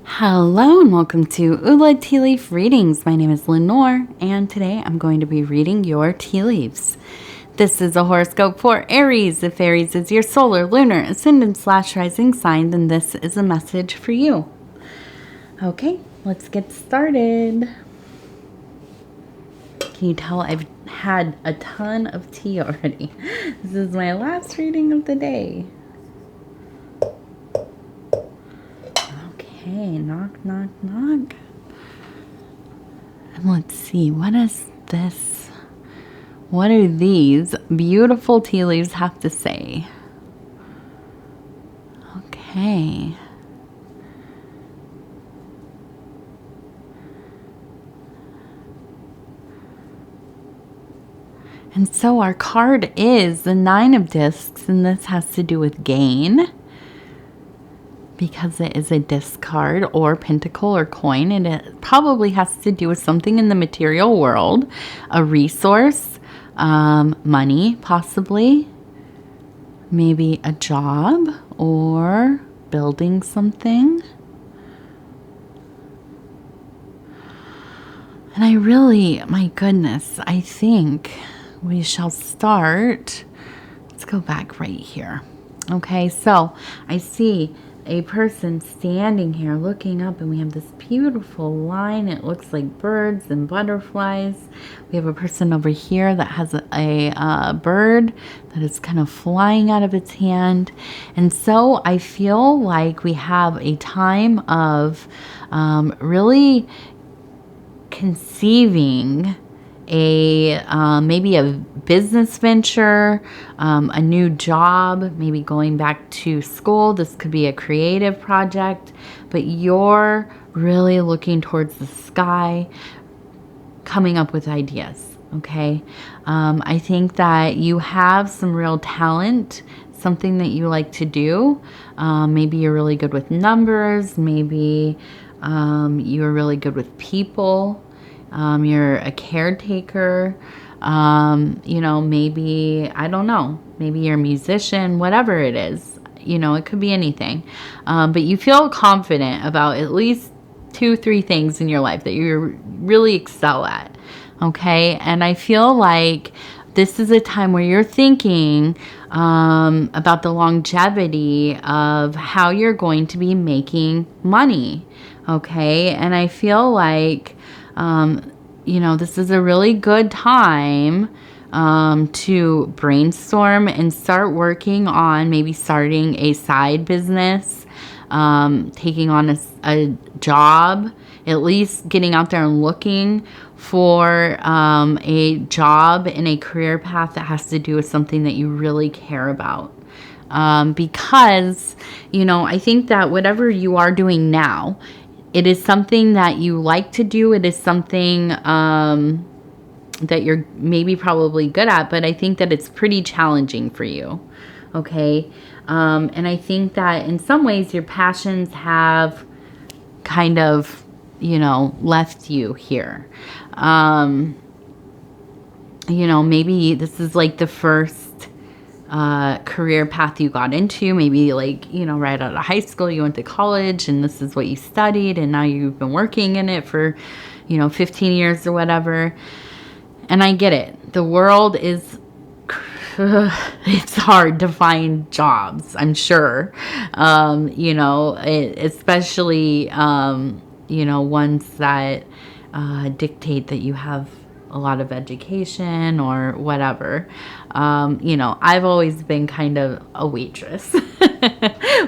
Hello and welcome to Ula Tea Leaf Readings. My name is Lenor and today I'm going to be reading your tea leaves. This is a horoscope for Aries. If Aries is your solar, lunar, ascendant / rising sign, then this is a message for you. Okay, let's get started. Can you tell I've had a ton of tea already? This is my last reading of the day. Okay, knock, knock, knock. And let's see, what is this? What do these beautiful tea leaves have to say? Okay. And so our card is the Nine of Discs, and this has to do with gain. Because it is a disc card or pentacle or coin, and it probably has to do with something in the material world, a resource, money possibly, maybe a job or building something. And I really, my goodness, I think we shall start. Let's go back right here. Okay, so I see a person standing here looking up, and we have this beautiful line. It looks like birds and butterflies. We have a person over here that has a bird that is kind of flying out of its hand. And so I feel like we have a time of really conceiving maybe a business venture, a new job, maybe going back to school. This could be a creative project, but you're really looking towards the sky, coming up with ideas. Okay. I think that you have some real talent, something that you like to do. Maybe you're really good with numbers. Maybe you're really good with people. You're a caretaker, maybe, I don't know, maybe you're a musician, whatever it is, it could be anything. But you feel confident about at least 2-3 things in your life that you really excel at. Okay. And I feel like this is a time where you're thinking about the longevity of how you're going to be making money. Okay. And I feel like this is a really good time to brainstorm and start working on maybe starting a side business, taking on a job, at least getting out there and looking for a job in a career path that has to do with something that you really care about. Because, I think that whatever you are doing now, it is something that you like to do. It is something that you're maybe probably good at, but I think that it's pretty challenging for you. Okay. And I think that in some ways your passions have kind of, left you here. Maybe this is like the first career path you got into, maybe right out of high school you went to college and this is what you studied, and now you've been working in it for 15 years or whatever. And I get it, the world is it's hard to find jobs, I'm sure, especially ones that dictate that you have a lot of education or whatever. I've always been kind of a waitress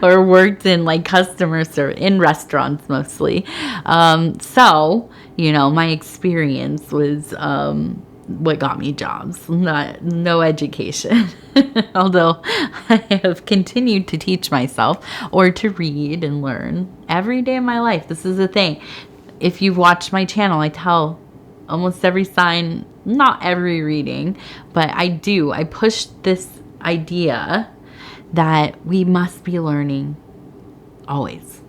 or worked in customer service in restaurants mostly. So, my experience was what got me jobs, no education. Although I have continued to teach myself or to read and learn every day of my life. This is the thing. If you've watched my channel, I tell almost every sign, not every reading, but I push this idea that we must be learning always.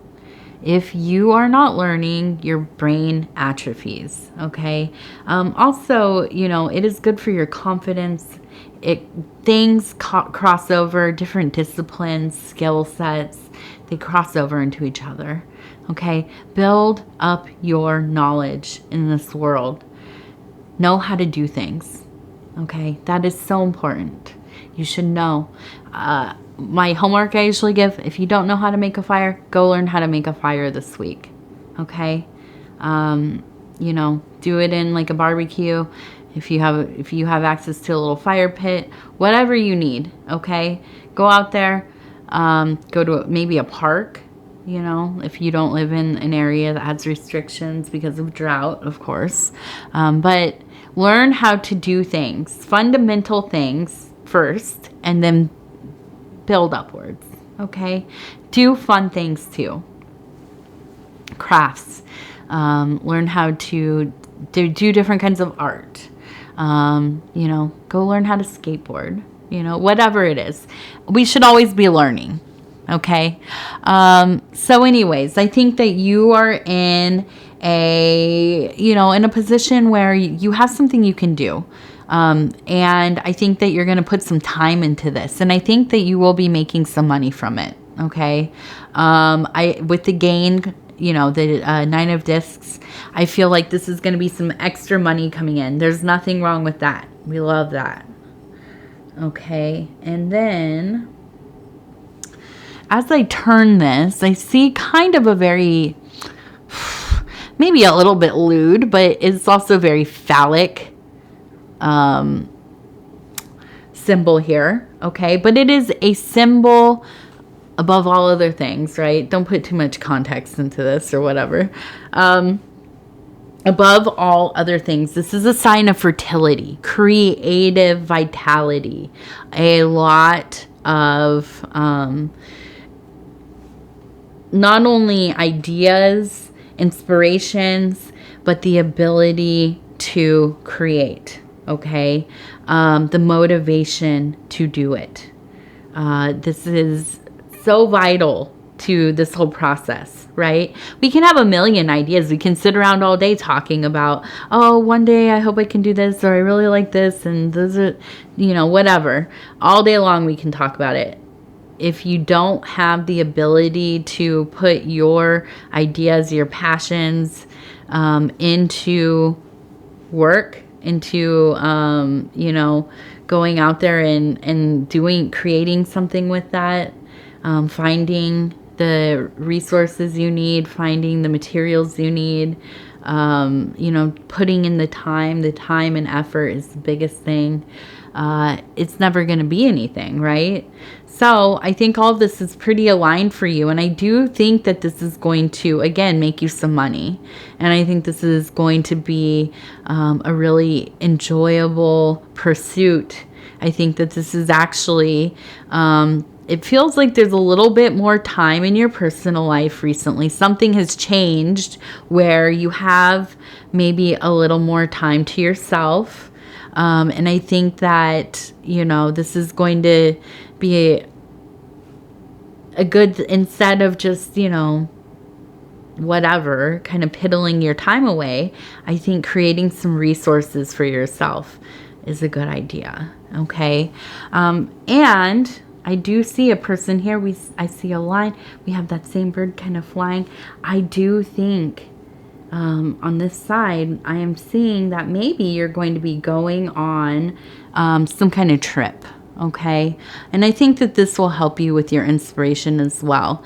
If you are not learning, your brain atrophies. Okay. Also, it is good for your confidence. Things cross over, different disciplines, skill sets, they cross over into each other. Okay? Build up your knowledge in this world. Know how to do things. Okay? That is so important. You should know. My homework I usually give, if you don't know how to make a fire, go learn how to make a fire this week. Okay? You know, do it in like a barbecue. If you have access to a little fire pit, whatever you need, okay? Go out there, go to maybe a park, you know, if you don't live in an area that has restrictions because of drought, of course. But learn how to do things, fundamental things first, and then build upwards, okay? Do fun things too. Crafts. Learn how to do different kinds of art. You know, go learn how to skateboard, you know, whatever it is. We should always be learning. Okay. So anyways, I think that you are in in a position where you have something you can do. And I think that you're going to put some time into this, and I think that you will be making some money from it. Okay. With the gain, you know, the 9 of discs, I feel like this is going to be some extra money coming in. There's nothing wrong with that. We love that. Okay. And then as I turn this, I see kind of a very, maybe a little bit lewd, but it's also very phallic symbol here. Okay. But it is a symbol above all other things, right? Don't put too much context into this or whatever. Above all other things, this is a sign of fertility, creative vitality, a lot of not only ideas, inspirations, but the ability to create, okay? The motivation to do it. This is so vital to this whole process, right? We can have a million ideas. We can sit around all day talking about, oh, one day I hope I can do this, or I really like this, and those are, you know, whatever. All day long we can talk about it. If you don't have the ability to put your ideas, your passions into work, into, going out there and creating something with that, finding the resources you need, finding the materials you need, putting in the time and effort is the biggest thing. It's never going to be anything, right? So I think all of this is pretty aligned for you. And I do think that this is going to, again, make you some money. And I think this is going to be a really enjoyable pursuit. I think that this is actually, it feels like there's a little bit more time in your personal life recently. Something has changed where you have maybe a little more time to yourself. And I think that, this is going to be a good, instead of just, whatever, kind of piddling your time away, I think creating some resources for yourself is a good idea. Okay. And I do see a person here. I see a line. We have that same bird kind of flying. I do think on this side, I am seeing that maybe you're going to be going on some kind of trip. Okay. And I think that this will help you with your inspiration as well.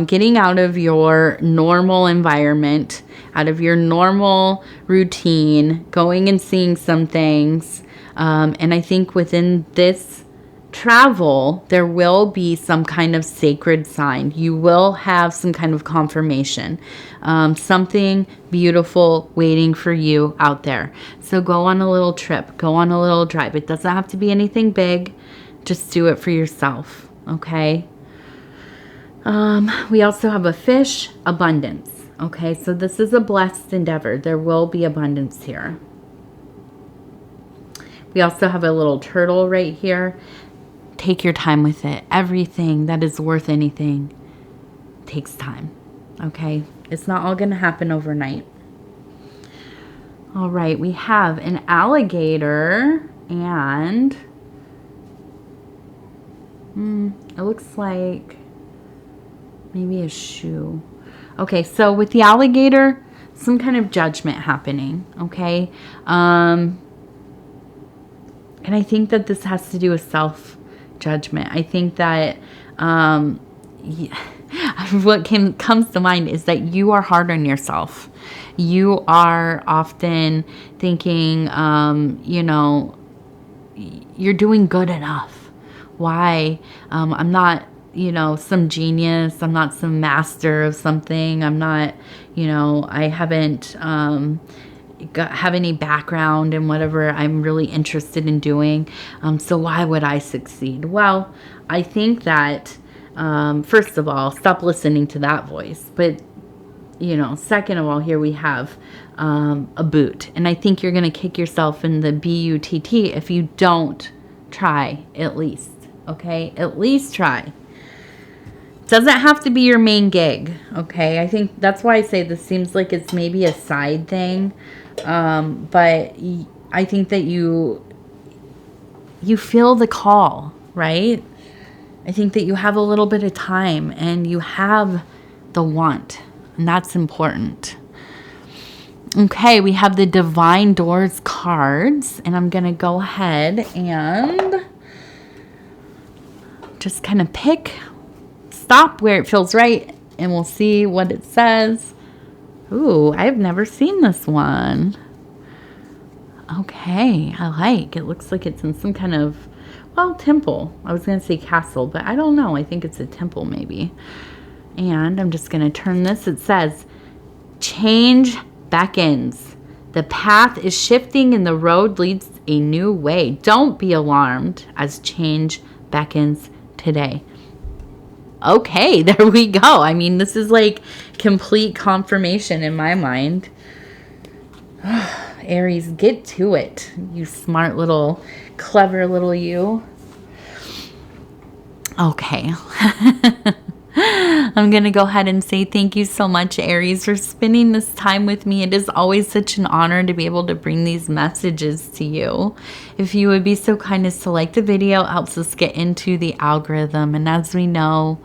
Getting out of your normal environment, out of your normal routine, going and seeing some things. And I think within this travel, there will be some kind of sacred sign. You will have some kind of confirmation, something beautiful waiting for you out there. So go on a little trip, go on a little drive. It doesn't have to be anything big. Just do it for yourself. Okay. We also have a fish, abundance. Okay. So this is a blessed endeavor. There will be abundance here. We also have a little turtle right here. Take your time with it. Everything that is worth anything takes time. Okay? It's not all going to happen overnight. All right. We have an alligator and it looks like maybe a shoe. Okay, so with the alligator, some kind of judgment happening, okay? And I think that this has to do with self-judgment. I think that what comes to mind is that you are hard on yourself. You are often thinking, you know, you're doing good enough. Why? I'm not, you know, some genius. I'm not some master of something. I'm not, you know, I haven't have any background in whatever I'm really interested in doing. So why would I succeed? Well, I think that, first of all, stop listening to that voice. But, you know, second of all, here we have a boot. And I think you're going to kick yourself in the butt if you don't try at least. Okay? At least try. Doesn't have to be your main gig. Okay? I think that's why I say this seems like it's maybe a side thing. But I think that you feel the call, right? I think that you have a little bit of time and you have the want. And that's important. Okay, we have the Divine Doors cards. And I'm going to go ahead and just kind of stop where it feels right. And we'll see what it says. Ooh, I've never seen this one. Okay, I like. It looks like it's in some kind of, well, temple. I was going to say castle, but I don't know. I think it's a temple maybe. And I'm just going to turn this. It says, change beckons. The path is shifting and the road leads a new way. Don't be alarmed as change beckons today. Okay, there we go. I mean, this is like complete confirmation in my mind. Aries, get to it. You smart little, clever little you. Okay. I'm going to go ahead and say thank you so much, Aries, for spending this time with me. It is always such an honor to be able to bring these messages to you. If you would be so kind as to like the video, it helps us get into the algorithm. And as we know,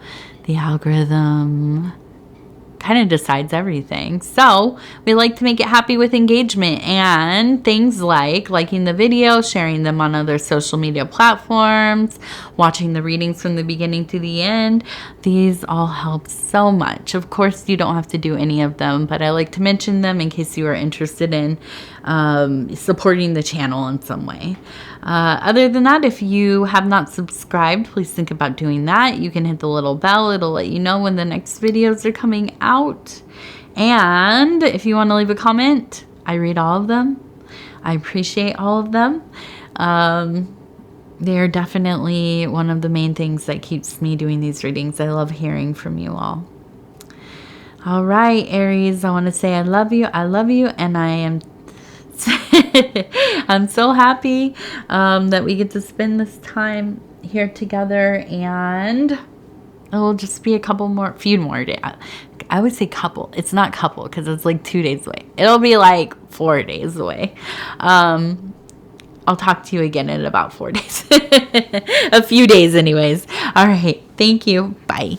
the algorithm kind of decides everything. So we like to make it happy with engagement and things like liking the video, sharing them on other social media platforms, watching the readings from the beginning to the end. These all help so much. Of course, you don't have to do any of them, but I like to mention them in case you are interested in supporting the channel in some way. Other than that, if you have not subscribed, please think about doing that. You can hit the little bell. It'll let you know when the next videos are coming out. And if you want to leave a comment, I read all of them. I appreciate all of them. They're definitely one of the main things that keeps me doing these readings. I love hearing from you all. All right, Aries, I want to say I love you, and I am I'm so happy that we get to spend this time here together, and it will just be few more days. I would say couple. It's not couple because it's like 2 days away. It'll be like 4 days away. I'll talk to you again in about 4 days. A few days anyways. All right. Thank you. Bye.